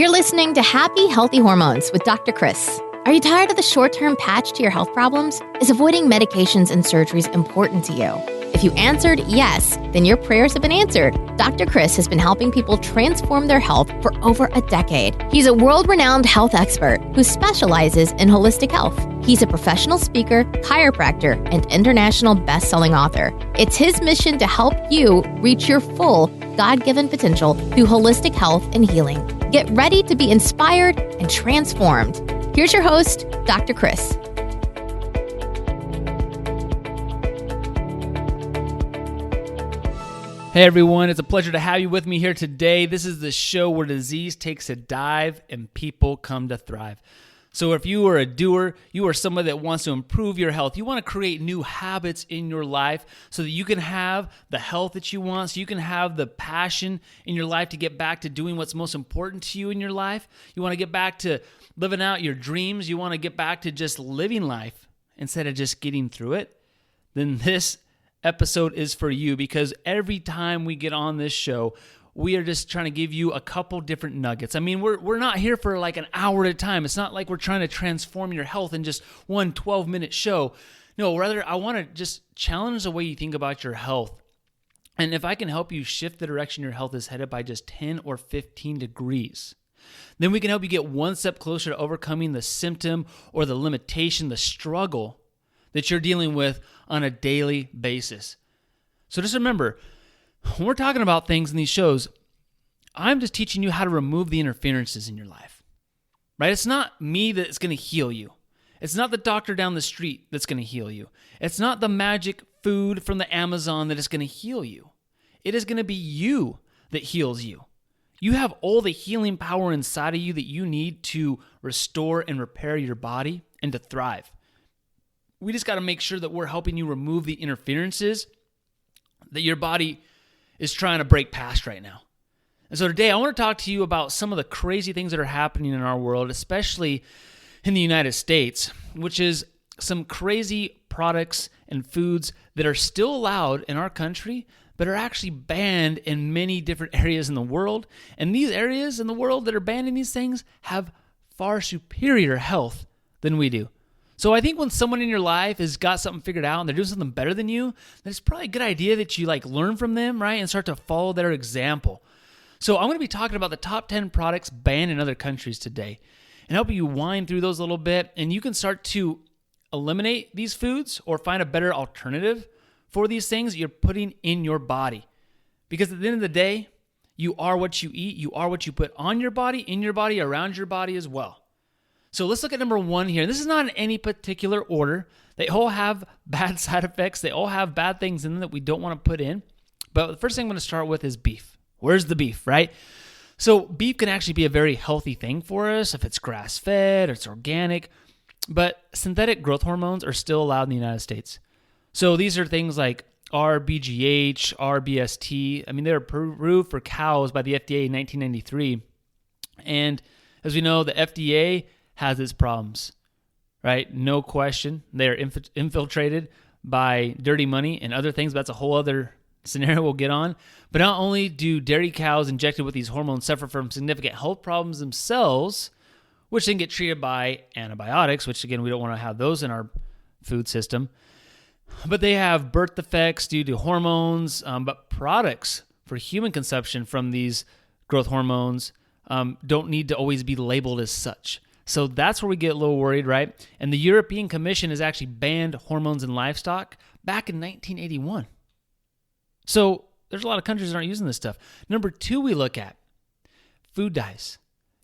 You're listening to Happy Healthy Hormones with Dr. Chris. Are you tired of the short-term patch to your health problems? Is avoiding medications and surgeries important to you? If you answered yes, then your prayers have been answered. Dr. Chris has been helping people transform their health for over a decade. He's a world-renowned health expert who specializes in holistic health. He's a professional speaker, chiropractor, and international best-selling author. It's his mission to help you reach your full God-given potential through holistic health and healing. Get ready to be inspired and transformed. Here's your host, Dr. Chris. Hey everyone, it's a pleasure to have you with me here today. This is the show where disease takes a dive and people come to thrive. So if you are a doer, you are someone that wants to improve your health. You want to create new habits in your life so that you can have the health that you want, so you can have the passion in your life to get back to doing what's most important to you in your life. You want to get back to living out your dreams. You want to get back to just living life instead of just getting through it. Then this episode is for you, because every time we get on this show, we are just trying to give you a couple different nuggets. I mean, we're not here for like an hour at a time. It's not like we're trying to transform your health in just one 12-minute show. No, rather, I want to just challenge the way you think about your health. And if I can help you shift the direction your health is headed by just 10 or 15 degrees, then we can help you get one step closer to overcoming the symptom or the limitation, the struggle that you're dealing with on a daily basis. So just remember, when we're talking about things in these shows, I'm just teaching you how to remove the interferences in your life, right? It's not me that's going to heal you. It's not the doctor down the street that's going to heal you. It's not the magic food from the Amazon that is going to heal you. It is going to be you that heals you. You have all the healing power inside of you that you need to restore and repair your body and to thrive. We just got to make sure that we're helping you remove the interferences that your body is trying to break past right now. And so today I want to talk to you about some of the crazy things that are happening in our world, especially in the United States, which is some crazy products and foods that are still allowed in our country, but are actually banned in many different areas in the world. And these areas in the world that are banning these things have far superior health than we do. So I think when someone in your life has got something figured out and they're doing something better than you, then it's probably a good idea that you learn from them, right? And start to follow their example. So I'm going to be talking about the top 10 products banned in other countries today and helping you wind through those a little bit. And you can start to eliminate these foods or find a better alternative for these things that you're putting in your body. Because at the end of the day, you are what you eat. You are what you put on your body, in your body, around your body as well. So let's look at number one here. This is not in any particular order. They all have bad side effects. They all have bad things in them that we don't want to put in. But the first thing I'm going to start with is beef. Where's the beef, right? So beef can actually be a very healthy thing for us if it's grass-fed or it's organic. But synthetic growth hormones are still allowed in the United States. So these are things like RBGH, RBST. I mean, they were approved for cows by the FDA in 1993. And as we know, the FDA has its problems, right? No question. They're infiltrated by dirty money and other things. That's a whole other scenario we'll get on. But not only do dairy cows injected with these hormones suffer from significant health problems themselves, which then get treated by antibiotics, which again, we don't want to have those in our food system, but they have birth defects due to hormones, but products for human consumption from these growth hormones don't need to always be labeled as such. So that's where we get a little worried, right? And the European Commission has actually banned hormones in livestock back in 1981. So there's a lot of countries that aren't using this stuff. Number two, we look at food dyes.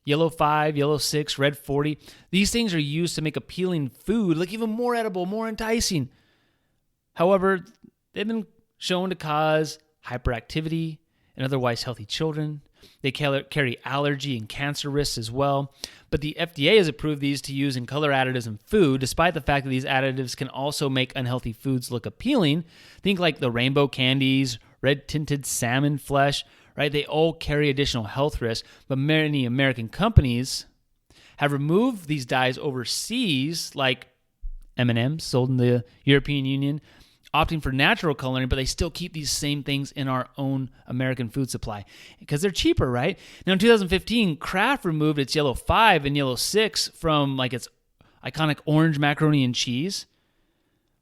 Yellow 5, yellow 6, red 40. These things are used to make appealing food look even more edible, more enticing. However, they've been shown to cause hyperactivity in otherwise healthy children. They carry allergy and cancer risks as well. But the FDA has approved these to use in color additives in food, despite the fact that these additives can also make unhealthy foods look appealing. Think like the rainbow candies, red-tinted salmon flesh, right? They all carry additional health risks, but many American companies have removed these dyes overseas, like M&M's sold in the European Union, opting for natural coloring, but they still keep these same things in our own American food supply because they're cheaper, right? Now, in 2015, Kraft removed its Yellow 5 and Yellow 6 from like its iconic orange macaroni and cheese,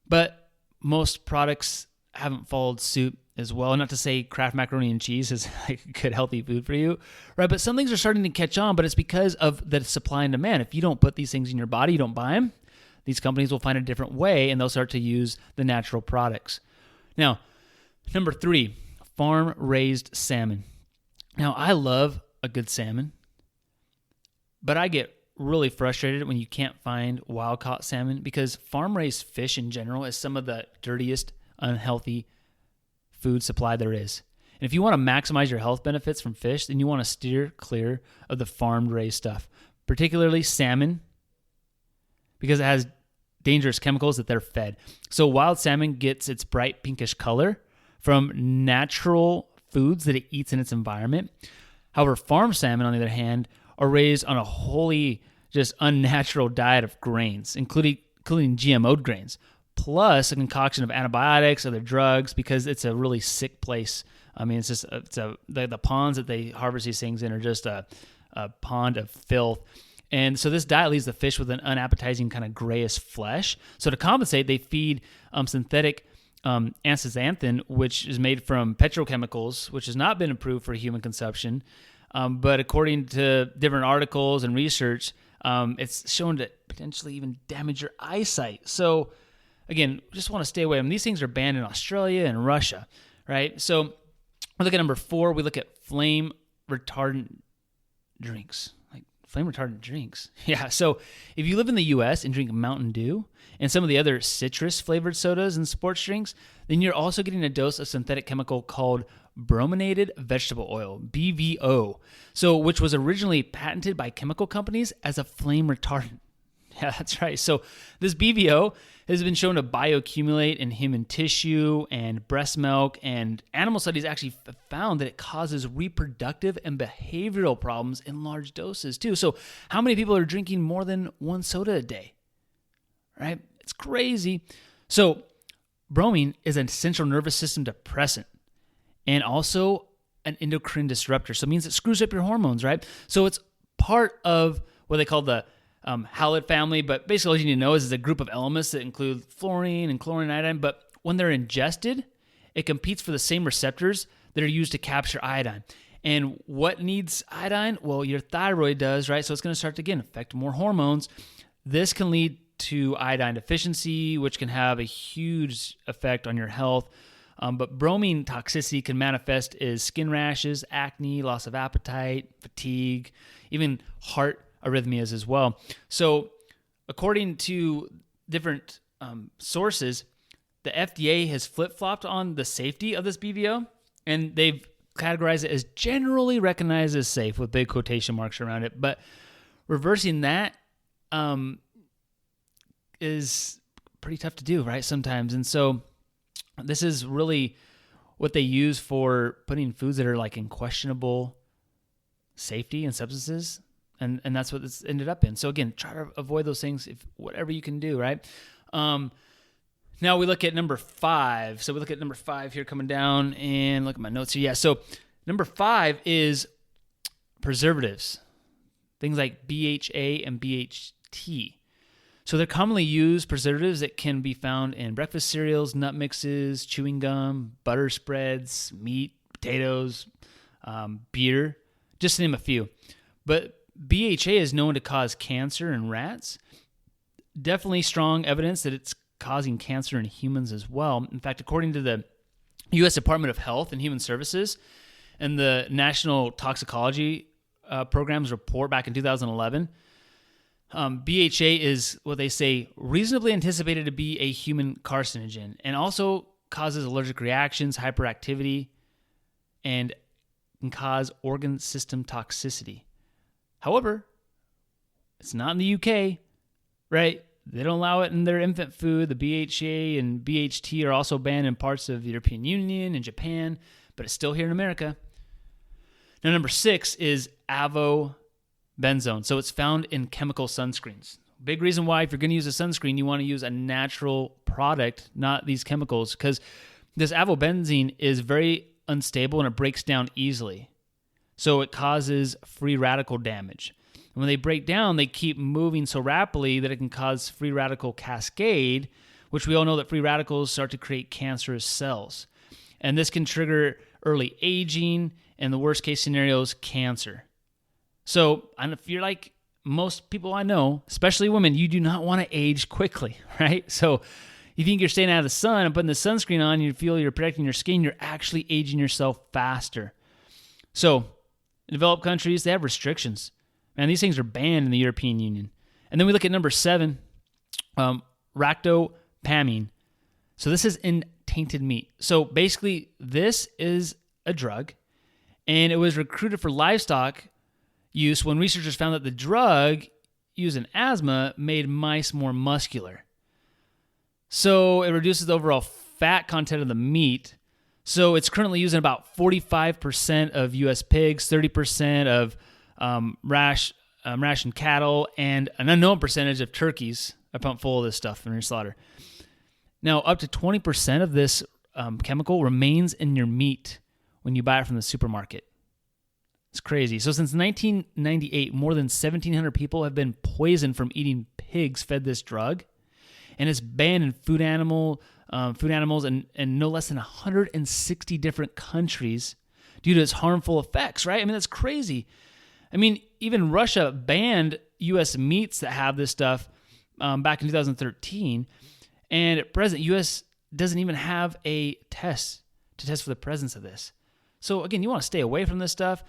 but most products haven't followed suit as well. Not to say Kraft macaroni and cheese is like good, healthy food for you, right? But some things are starting to catch on, but it's because of the supply and demand. If you don't put these things in your body, you don't buy them, these companies will find a different way and they'll start to use the natural products. Now, number 3, farm-raised salmon. Now, I love a good salmon, but I get really frustrated when you can't find wild-caught salmon because farm-raised fish in general is some of the dirtiest, unhealthy food supply there is. And if you want to maximize your health benefits from fish, then you want to steer clear of the farm-raised stuff, particularly salmon, because it has dangerous chemicals that they're fed. So wild salmon gets its bright pinkish color from natural foods that it eats in its environment. However, farm salmon, on the other hand, are raised on a wholly just unnatural diet of grains, including GMO'd grains, plus a concoction of antibiotics, other drugs, because it's a really sick place. I mean, the ponds that they harvest these things in are just a pond of filth. And so this diet leaves the fish with an unappetizing kind of grayish flesh. So to compensate, they feed synthetic astaxanthin, which is made from petrochemicals, which has not been approved for human consumption. But according to different articles and research, it's shown to potentially even damage your eyesight. So again, just want to stay away. I mean, these things are banned in Australia and Russia, right? So we look at number 4. We look at flame retardant drinks. Flame retardant drinks. Yeah, so if you live in the U.S. and drink Mountain Dew and some of the other citrus-flavored sodas and sports drinks, then you're also getting a dose of synthetic chemical called brominated vegetable oil, BVO, so which was originally patented by chemical companies as a flame retardant. Yeah, that's right. So this BVO has been shown to bioaccumulate in human tissue and breast milk, and animal studies actually found that it causes reproductive and behavioral problems in large doses too. So how many people are drinking more than one soda a day? Right? It's crazy. So bromine is an central nervous system depressant and also an endocrine disruptor. So it means it screws up your hormones, right? So it's part of what they call the halide family, but basically all you need to know is it's a group of elements that include fluorine and chlorine and iodine, but when they're ingested, it competes for the same receptors that are used to capture iodine. And what needs iodine? Well, your thyroid does, right? So it's going to start to, again, affect more hormones. This can lead to iodine deficiency, which can have a huge effect on your health. But bromine toxicity can manifest as skin rashes, acne, loss of appetite, fatigue, even heart arrhythmias as well. So according to different sources, the FDA has flip-flopped on the safety of this BVO, and they've categorized it as generally recognized as safe with big quotation marks around it. But reversing that is pretty tough to do, right, sometimes. And so this is really what they use for putting foods that are like in questionable safety and substances. And that's what it's ended up in. So again, try to avoid those things, if whatever you can do, right? Now we look at number 5. So we look at number 5 here coming down and look at my notes here. Yeah, so number 5 is preservatives, things like BHA and BHT. So they're commonly used preservatives that can be found in breakfast cereals, nut mixes, chewing gum, butter spreads, meat, potatoes, beer, just to name a few. But BHA is known to cause cancer in rats. Definitely strong evidence that it's causing cancer in humans as well. In fact, according to the U.S. Department of Health and Human Services and the National Toxicology Program's report back in 2011, BHA is what they say reasonably anticipated to be a human carcinogen and also causes allergic reactions, hyperactivity, and can cause organ system toxicity. However, it's not in the UK, right? They don't allow it in their infant food. The BHA and BHT are also banned in parts of the European Union and Japan, but it's still here in America. Now, number 6 is avobenzone. So it's found in chemical sunscreens. big reason why if you're going to use a sunscreen, you want to use a natural product, not these chemicals, because this avobenzene is very unstable and it breaks down easily. So it causes free radical damage. And when they break down, they keep moving so rapidly that it can cause free radical cascade, which we all know that free radicals start to create cancerous cells. And this can trigger early aging and the worst case scenarios, cancer. So if you're like most people I know, especially women, you do not want to age quickly, right? So you think you're staying out of the sun and putting the sunscreen on, you feel you're protecting your skin, you're actually aging yourself faster. So in developed countries, they have restrictions. Man, these things are banned in the European Union. And then we look at number 7, ractopamine. So this is in tainted meat. So basically, this is a drug, and it was recruited for livestock use when researchers found that the drug used in asthma made mice more muscular. So it reduces the overall fat content of the meat. So it's currently used in about 45% of U.S. pigs, 30% of ration cattle, and an unknown percentage of turkeys are pumped full of this stuff in your slaughter. Now, up to 20% of this chemical remains in your meat when you buy it from the supermarket. It's crazy. So since 1998, more than 1,700 people have been poisoned from eating pigs fed this drug, and it's banned in food animals and no less than 160 different countries due to its harmful effects, right? I mean, that's crazy. I mean, even Russia banned U.S. meats that have this stuff back in 2013, and at present, U.S. doesn't even have a test to test for the presence of this. So again, you want to stay away from this stuff.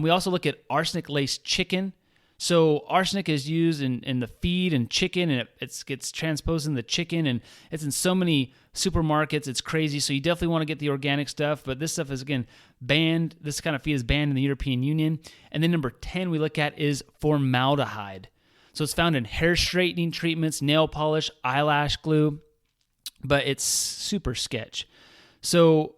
We also look at arsenic-laced chicken. So arsenic is used in the feed and chicken, and it gets transposed in the chicken, and it's in so many supermarkets. It's crazy. So you definitely want to get the organic stuff, but this stuff is, again, banned. This kind of feed is banned in the European Union. And then number 10 we look at is formaldehyde. So it's found in hair straightening treatments, nail polish, eyelash glue, but it's super sketch. So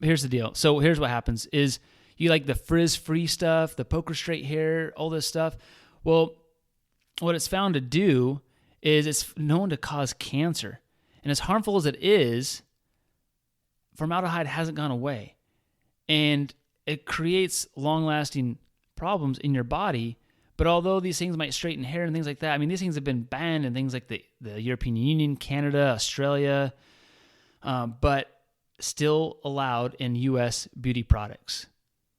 here's the deal. So here's what happens is you like the frizz-free stuff, the poker straight hair, all this stuff. Well, what it's found to do is it's known to cause cancer. And as harmful as it is, formaldehyde hasn't gone away. And it creates long-lasting problems in your body. But although these things might straighten hair and things like that, I mean, these things have been banned in things like the European Union, Canada, Australia, but still allowed in U.S. beauty products.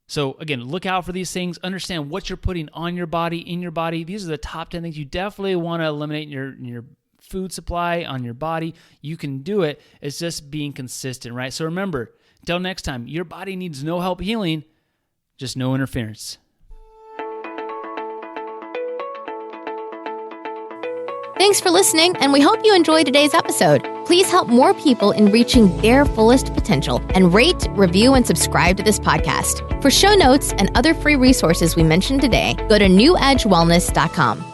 So again, look out for these things. Understand what you're putting on your body, in your body. These are the top 10 things you definitely want to eliminate in your food supply, on your body. You can do it. It's just being consistent, right? So remember, until next time, your body needs no help healing, just no interference. Thanks for listening, and we hope you enjoyed today's episode. Please help more people in reaching their fullest potential and rate, review, and subscribe to this podcast. For show notes and other free resources we mentioned today, go to newedgewellness.com.